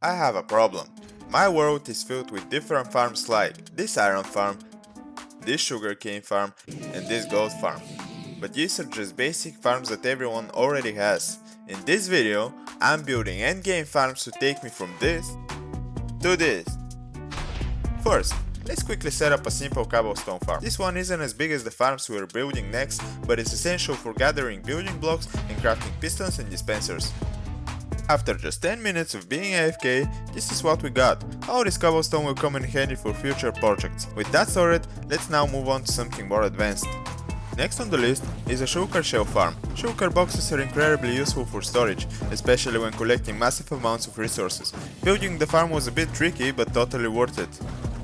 I have a problem. My world is filled with different farms like this iron farm, this sugarcane farm, and this gold farm. But these are just basic farms that everyone already has. In this video, I'm building endgame farms to take me from this to this. First, let's quickly set up a simple cobblestone farm. This one isn't as big as the farms we're building next, but it's essential for gathering building blocks and crafting pistons and dispensers. After just 10 minutes of being AFK, this is what we got. All this cobblestone will come in handy for future projects. With that sorted, let's now move on to something more advanced. Next on the list is a sugar shell farm. Sugar boxes are incredibly useful for storage, especially when collecting massive amounts of resources. Building the farm was a bit tricky, but totally worth it.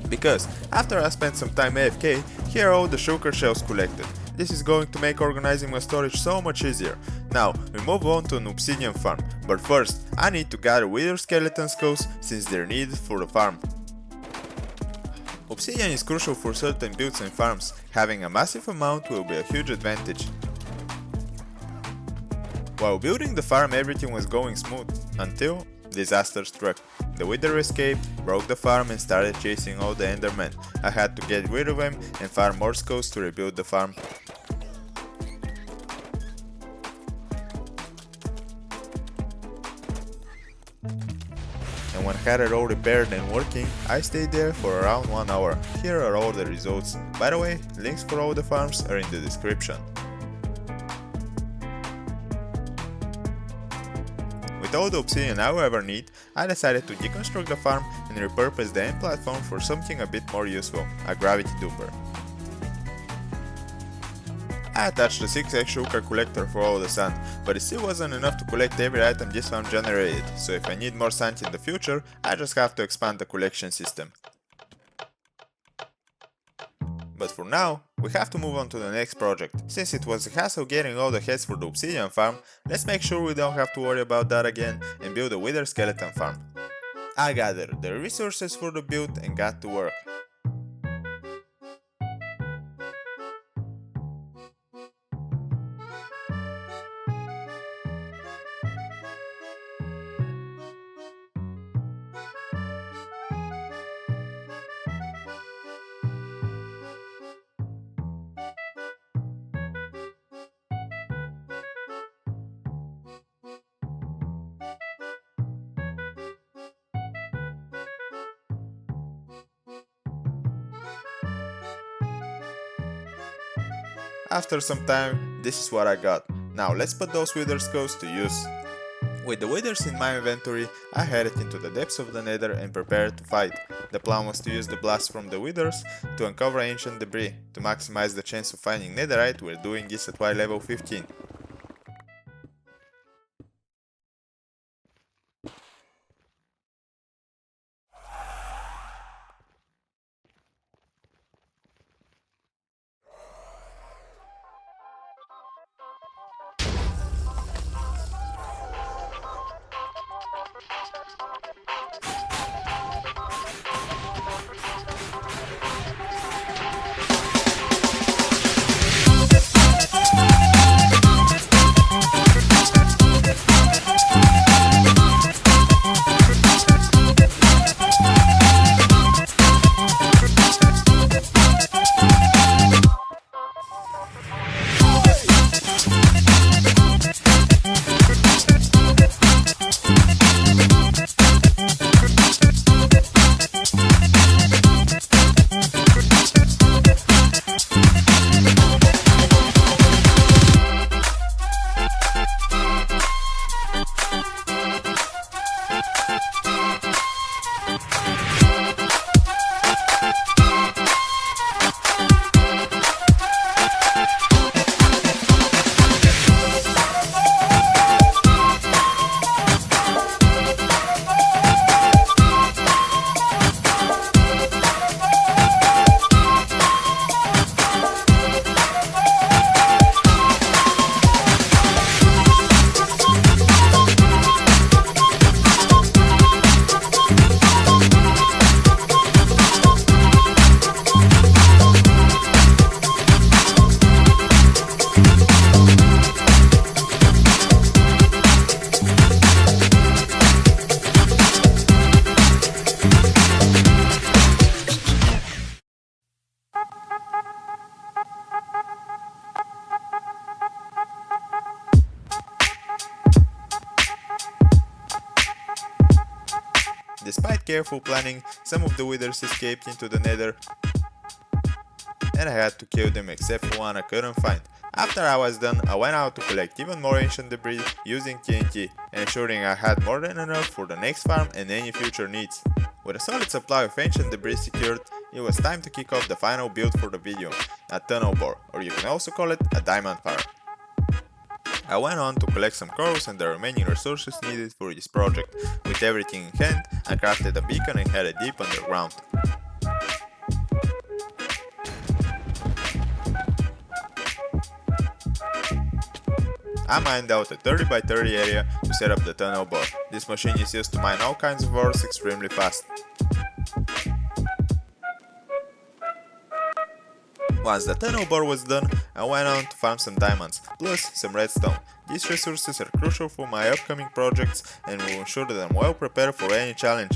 Because after I spent some time AFK, here are all the sugar shells collected. This is going to make organizing my storage so much easier. Now, we move on to an obsidian farm, but first, I need to gather wither skeleton skulls since they're needed for the farm. Obsidian is crucial for certain builds and farms, having a massive amount will be a huge advantage. While building the farm everything was going smooth, until disaster struck. The wither escaped, broke the farm and started chasing all the endermen. I had to get rid of them and farm more skulls to rebuild the farm. And when I had it all repaired and working, I stayed there for around 1 hour. Here are all the results. By the way, links for all the farms are in the description. With all the obsidian I will ever need, I decided to deconstruct the farm and repurpose the end platform for something a bit more useful, a gravity duper. I attached a 6x sugar collector for all the sand, but it still wasn't enough to collect every item this farm generated, so if I need more sand in the future, I just have to expand the collection system. But for now, we have to move on to the next project. Since it was a hassle getting all the heads for the obsidian farm, let's make sure we don't have to worry about that again and build a wither skeleton farm. I gathered the resources for the build and got to work. After some time, this is what I got. Now let's put those wither skulls to use. With the withers in my inventory, I headed into the depths of the nether and prepared to fight. The plan was to use the blast from the withers to uncover ancient debris. To maximize the chance of finding netherite, we're doing this at Y level 15. Despite careful planning, some of the withers escaped into the nether and I had to kill them except for one I couldn't find. After I was done, I went out to collect even more ancient debris using TNT, ensuring I had more than enough for the next farm and any future needs. With a solid supply of ancient debris secured, it was time to kick off the final build for the video, a tunnel bore, or you can also call it a diamond farm. I went on to collect some corals and the remaining resources needed for this project. With everything in hand, I crafted a beacon and headed deep underground. I mined out a 30 by 30 area to set up the tunnel bore. This machine is used to mine all kinds of ores extremely fast. Once the tunnel bore was done, I went on to farm some diamonds, plus some redstone. These resources are crucial for my upcoming projects and will ensure that I'm well prepared for any challenge.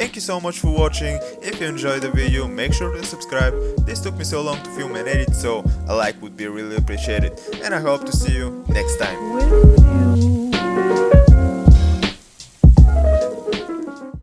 Thank you so much for watching. If you enjoyed the video, make sure to subscribe. This took me so long to film and edit, so a like would be really appreciated. And I hope to see you next time.